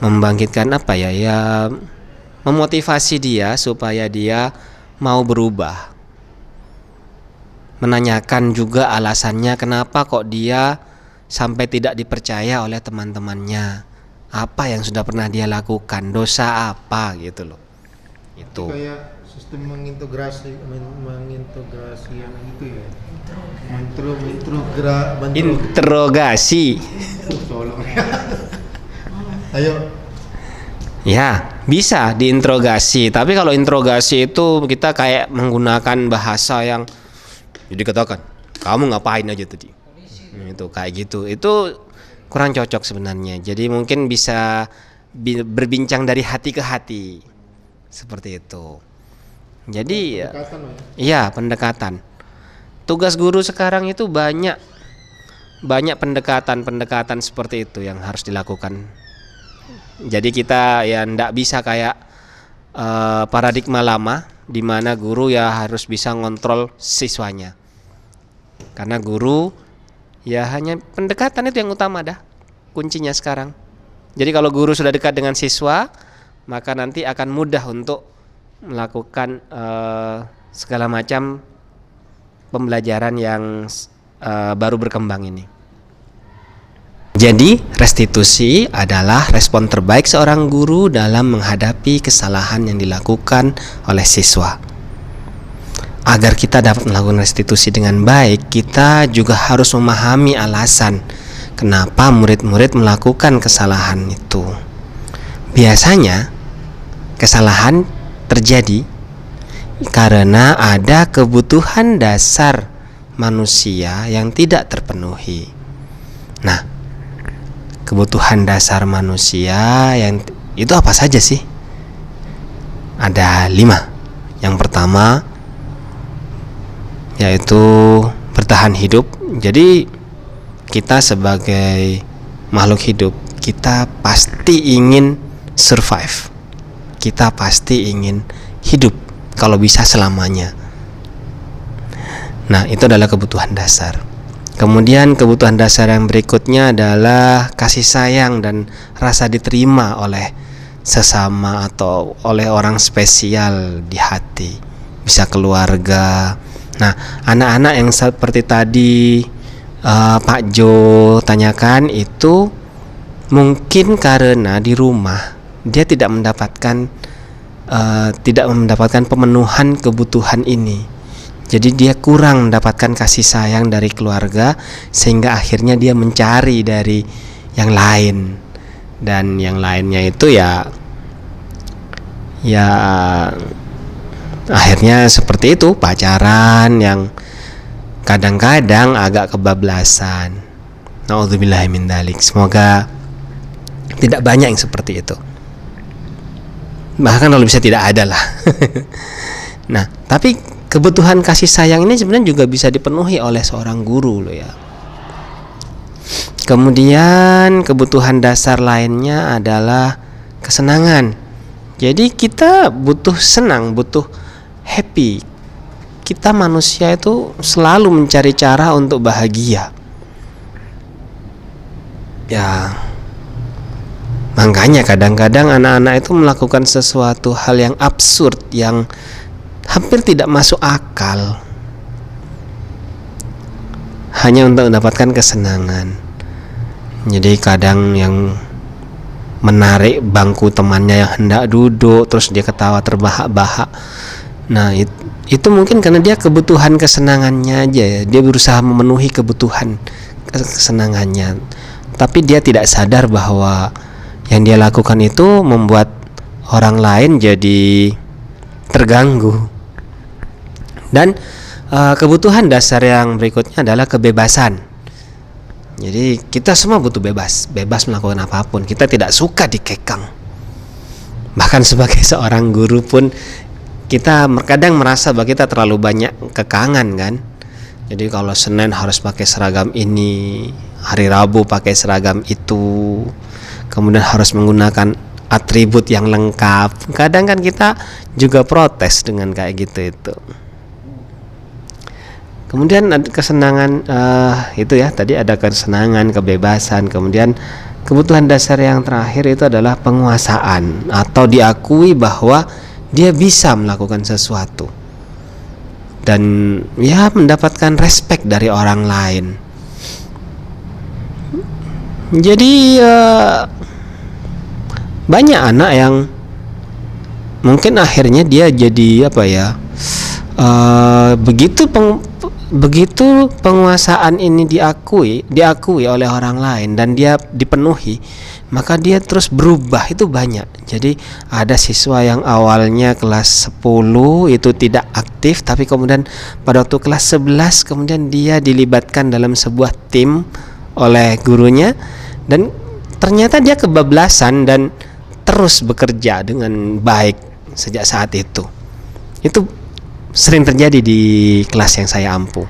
membangkitkan memotivasi dia supaya dia mau berubah, menanyakan juga alasannya kenapa kok dia sampai tidak dipercaya oleh teman-temannya, apa yang sudah pernah dia lakukan, dosa apa gitu loh. Itu Kayak sistem mengintegrasi yang itu ya. interogasi. Ayo. Ya, bisa diinterogasi, tapi kalau interogasi itu kita kayak menggunakan bahasa yang jadi katakan, kamu ngapain aja tadi? Itu kayak gitu. Itu kurang cocok sebenarnya. Jadi mungkin bisa berbincang dari hati ke hati. Seperti itu. Jadi iya, pendekatan. Tugas guru sekarang itu banyak pendekatan seperti itu yang harus dilakukan. Jadi kita ya ndak bisa kayak paradigma lama di mana guru ya harus bisa ngontrol siswanya. Karena guru ya hanya pendekatan itu yang utama dah, kuncinya sekarang. Jadi kalau guru sudah dekat dengan siswa, maka nanti akan mudah untuk melakukan segala macam pembelajaran yang baru berkembang ini. Jadi restitusi adalah respon terbaik seorang guru dalam menghadapi kesalahan yang dilakukan oleh siswa. Agar kita dapat melakukan restitusi dengan baik, kita juga harus memahami alasan kenapa murid-murid melakukan kesalahan itu. Biasanya kesalahan terjadi karena ada kebutuhan dasar manusia yang tidak terpenuhi. Nah, kebutuhan dasar manusia yang itu apa saja sih? Ada 5. Yang pertama yaitu bertahan hidup. Jadi kita sebagai makhluk hidup, kita pasti ingin survive. Kita pasti ingin hidup kalau bisa selamanya. Nah, itu adalah kebutuhan dasar. Kemudian kebutuhan dasar yang berikutnya adalah kasih sayang dan rasa diterima oleh sesama atau oleh orang spesial di hati. Bisa keluarga. Nah, anak-anak yang seperti tadi Pak Jo tanyakan itu mungkin karena di rumah dia tidak mendapatkan pemenuhan kebutuhan ini. Jadi dia kurang mendapatkan kasih sayang dari keluarga, sehingga akhirnya dia mencari dari yang lain. Dan yang lainnya itu ya akhirnya seperti itu, pacaran yang kadang-kadang agak kebablasan. Nauzubillahi min dzalik. Semoga tidak banyak yang seperti itu. Bahkan kalau bisa tidak ada lah. Nah, tapi kebutuhan kasih sayang ini sebenarnya juga bisa dipenuhi oleh seorang guru loh ya. Kemudian kebutuhan dasar lainnya adalah kesenangan. Jadi kita butuh senang, butuh happy. Kita manusia itu selalu mencari cara untuk bahagia. Ya, makanya kadang-kadang anak-anak itu melakukan sesuatu hal yang absurd, yang hampir tidak masuk akal, hanya untuk mendapatkan kesenangan. Jadi kadang yang menarik bangku temannya yang hendak duduk, terus dia ketawa terbahak-bahak. Nah, itu mungkin karena dia kebutuhan kesenangannya aja ya, dia berusaha memenuhi kebutuhan kesenangannya, tapi dia tidak sadar bahwa yang dia lakukan itu membuat orang lain jadi terganggu. Dan kebutuhan dasar yang berikutnya adalah kebebasan. Jadi kita semua butuh bebas melakukan apapun. Kita tidak suka dikekang. Bahkan sebagai seorang guru pun kita kadang merasa bahwa kita terlalu banyak kekangan kan. Jadi kalau Senin harus pakai seragam ini, hari Rabu pakai seragam itu, kemudian harus menggunakan atribut yang lengkap. Kadang kan kita juga protes dengan kayak gitu itu. Kemudian ada kesenangan itu ya, tadi ada kesenangan, kebebasan. Kemudian kebutuhan dasar yang terakhir itu adalah penguasaan, atau diakui bahwa dia bisa melakukan sesuatu dan ya mendapatkan respect dari orang lain. Jadi banyak anak yang mungkin akhirnya dia jadi apa ya, begitu penguasaan ini diakui oleh orang lain dan dia dipenuhi, maka dia terus berubah. Itu banyak. Jadi ada siswa yang awalnya kelas 10 itu tidak aktif, tapi kemudian pada waktu kelas 11 kemudian dia dilibatkan dalam sebuah tim oleh gurunya, dan ternyata dia kebablasan dan terus bekerja dengan baik sejak saat itu. Itu sering terjadi di kelas yang saya ampu.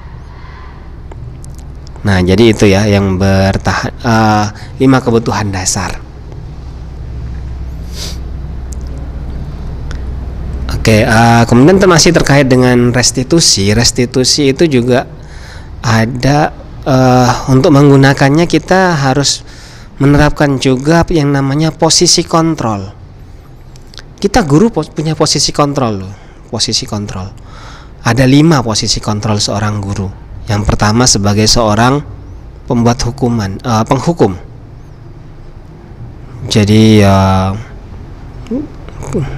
Nah, jadi itu ya yang bertahan 5 kebutuhan dasar. Oke, kemudian masih terkait dengan restitusi. Restitusi itu juga ada untuk menggunakannya kita harus menerapkan juga yang namanya posisi kontrol. Kita guru punya posisi kontrol loh. Posisi kontrol. Ada 5 posisi kontrol seorang guru. Yang pertama sebagai seorang pembuat hukuman, penghukum. Jadi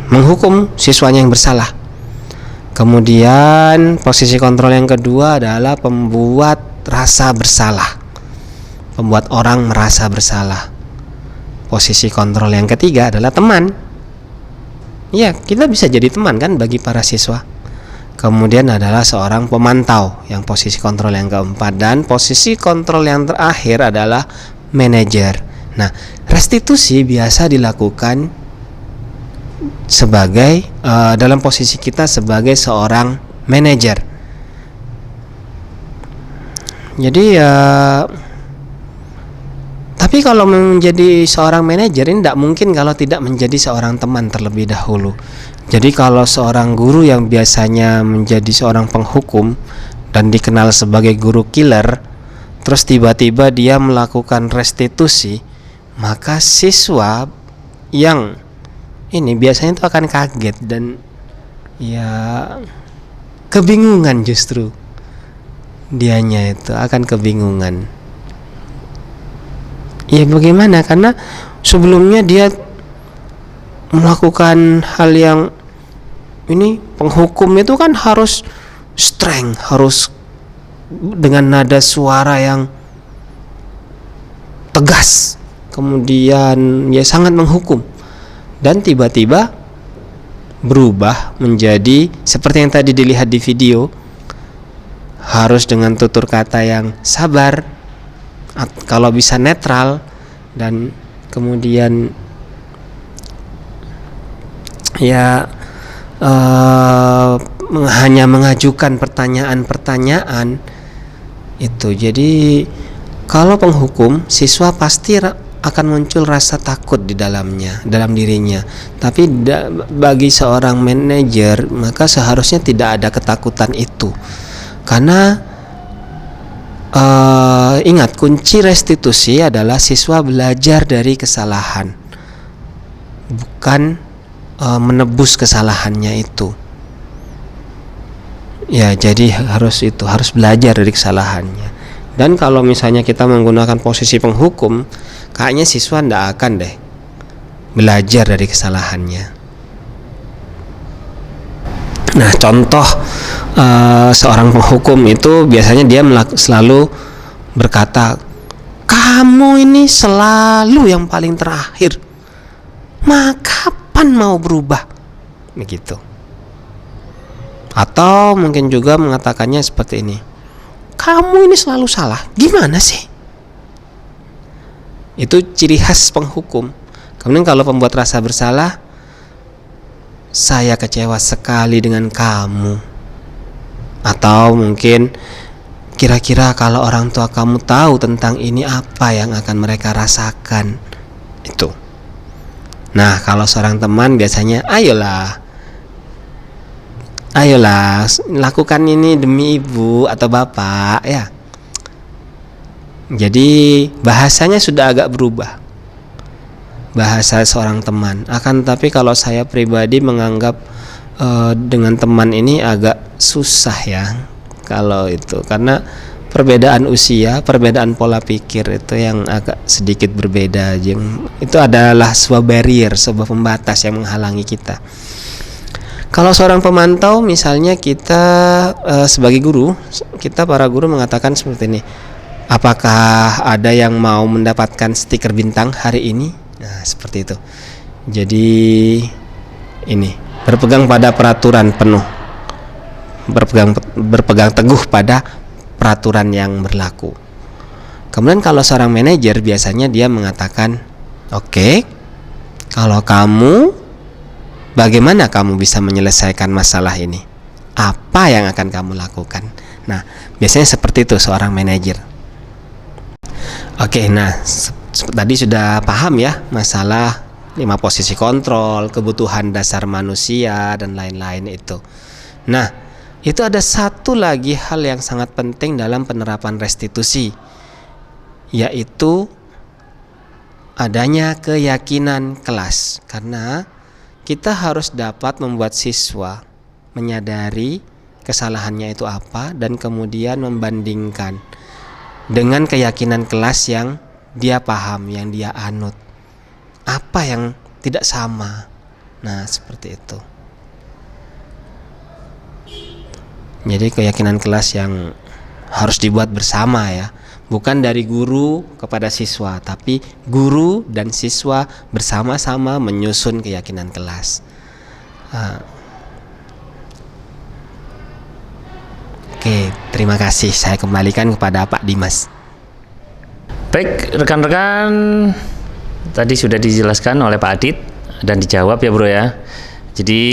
menghukum siswanya yang bersalah. Kemudian posisi kontrol yang kedua adalah pembuat rasa bersalah, membuat orang merasa bersalah. Posisi kontrol yang ketiga adalah teman. Ya, kita bisa jadi teman kan bagi para siswa. Kemudian adalah seorang pemantau, yang posisi kontrol yang keempat. Dan posisi kontrol yang terakhir adalah manajer. Nah, restitusi biasa dilakukan sebagai dalam posisi kita sebagai seorang manajer. Jadi tapi kalau menjadi seorang manajer ini tidak mungkin kalau tidak menjadi seorang teman terlebih dahulu. Jadi kalau seorang guru yang biasanya menjadi seorang penghukum dan dikenal sebagai guru killer, terus tiba-tiba dia melakukan restitusi, maka siswa yang ini biasanya itu akan kaget dan ya kebingungan, justru dianya itu akan kebingungan. Ya bagaimana, karena sebelumnya dia melakukan hal yang ini, penghukum itu kan harus strength, harus dengan nada suara yang tegas, kemudian ya sangat menghukum, dan tiba-tiba berubah menjadi seperti yang tadi dilihat di video, harus dengan tutur kata yang sabar, kalau bisa netral, dan kemudian ya hanya mengajukan pertanyaan-pertanyaan itu. Jadi kalau penghukum, siswa pasti akan muncul rasa takut di dalam dirinya. Tapi bagi seorang manajer, maka seharusnya tidak ada ketakutan itu. Karena ingat, kunci restitusi adalah siswa belajar dari kesalahan, bukan menebus kesalahannya itu. Ya, jadi harus belajar dari kesalahannya. Dan kalau misalnya kita menggunakan posisi penghukum, kayaknya siswa tidak akan deh belajar dari kesalahannya. Nah, contoh seorang penghukum itu biasanya dia selalu berkata, kamu ini selalu yang paling terakhir, kapan mau berubah, begitu. Atau mungkin juga mengatakannya seperti ini, kamu ini selalu salah, gimana sih? Itu ciri khas penghukum. Kemudian kalau pembuat rasa bersalah, saya kecewa sekali dengan kamu. Atau mungkin, kira-kira kalau orang tua kamu tahu tentang ini, apa yang akan mereka rasakan? Itu. Nah, kalau seorang teman biasanya, ayolah, lakukan ini demi ibu atau bapak, ya. Jadi bahasanya sudah agak berubah, bahasa seorang teman. Akan tapi kalau saya pribadi menganggap dengan teman ini agak susah ya, kalau itu, karena perbedaan usia, perbedaan pola pikir itu yang agak sedikit berbeda. Itu adalah sebuah barrier, sebuah pembatas yang menghalangi kita. Kalau seorang pemantau, misalnya kita sebagai guru, kita para guru mengatakan seperti ini, apakah ada yang mau mendapatkan stiker bintang hari ini? Nah, seperti itu. Jadi ini, berpegang pada peraturan penuh, berpegang teguh pada peraturan yang berlaku. Kemudian kalau seorang manajer biasanya dia mengatakan, oke, kalau kamu, bagaimana kamu bisa menyelesaikan masalah ini? Apa yang akan kamu lakukan? Nah, biasanya seperti itu seorang manajer. Oke, nah tadi sudah paham ya masalah 5 posisi kontrol, kebutuhan dasar manusia dan lain-lain itu. Nah, itu ada satu lagi hal yang sangat penting dalam penerapan restitusi, yaitu adanya keyakinan kelas. Karena kita harus dapat membuat siswa menyadari kesalahannya itu apa dan kemudian membandingkan dengan keyakinan kelas yang dia paham, yang dia anut. Apa yang tidak sama? Nah, seperti itu. Jadi keyakinan kelas yang harus dibuat bersama ya, bukan dari guru kepada siswa, tapi guru dan siswa bersama-sama menyusun keyakinan kelas. Oke, terima kasih. Saya kembalikan kepada Pak Dimas. Baik, rekan-rekan, tadi sudah dijelaskan oleh Pak Adit dan dijawab ya bro ya. Jadi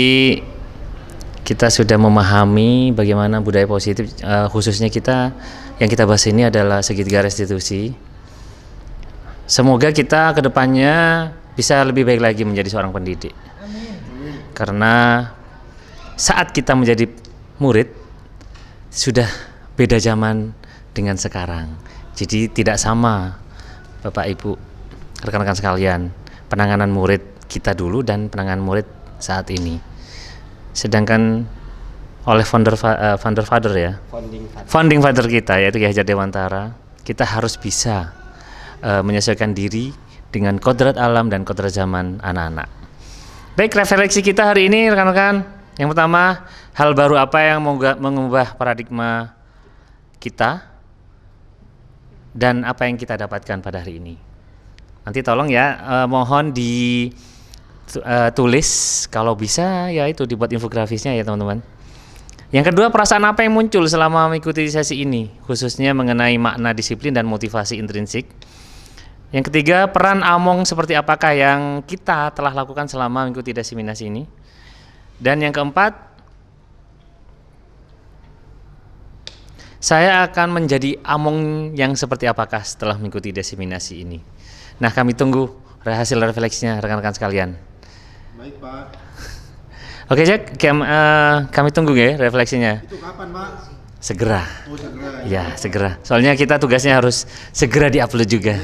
kita sudah memahami bagaimana budaya positif, khususnya kita yang kita bahas ini adalah segitiga restitusi. Semoga kita kedepannya bisa lebih baik lagi menjadi seorang pendidik. Karena saat kita menjadi murid sudah beda zaman dengan sekarang. Jadi tidak sama Bapak Ibu, rekan-rekan sekalian, penanganan murid kita dulu dan penanganan murid saat ini. Sedangkan oleh founder father ya, founding father kita yaitu Ki Hajar Dewantara, kita harus bisa menyesuaikan diri dengan kodrat alam dan kodrat zaman anak-anak. Baik, refleksi kita hari ini rekan-rekan. Yang pertama, hal baru apa yang mengubah paradigma kita dan apa yang kita dapatkan pada hari ini. Nanti tolong ya, mohon ditulis kalau bisa ya, itu dibuat infografisnya ya teman-teman. Yang kedua, perasaan apa yang muncul selama mengikuti sesi ini, khususnya mengenai makna disiplin dan motivasi intrinsik. Yang ketiga, peran Among seperti apakah yang kita telah lakukan selama mengikuti diseminasi ini. Dan yang keempat, saya akan menjadi Among yang seperti apakah setelah mengikuti diseminasi ini. Nah, kami tunggu hasil refleksinya rekan-rekan sekalian. Baik, Pak. Oke, Jack, kami tunggu ya refleksinya. Itu kapan, Pak? Segera. Oh, segera. Ya, segera. Soalnya kita tugasnya harus segera diupload juga.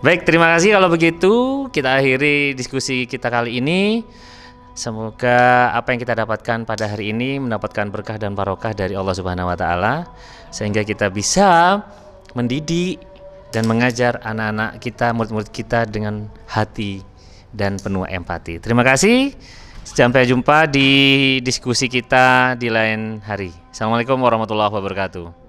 Baik, terima kasih. Kalau begitu, kita akhiri diskusi kita kali ini. Semoga apa yang kita dapatkan pada hari ini mendapatkan berkah dan barokah dari Allah Subhanahu wa taala, sehingga kita bisa mendidik dan mengajar anak-anak kita, murid-murid kita dengan hati dan penuh empati. Terima kasih. Sampai jumpa di diskusi kita di lain hari. Assalamualaikum warahmatullahi wabarakatuh.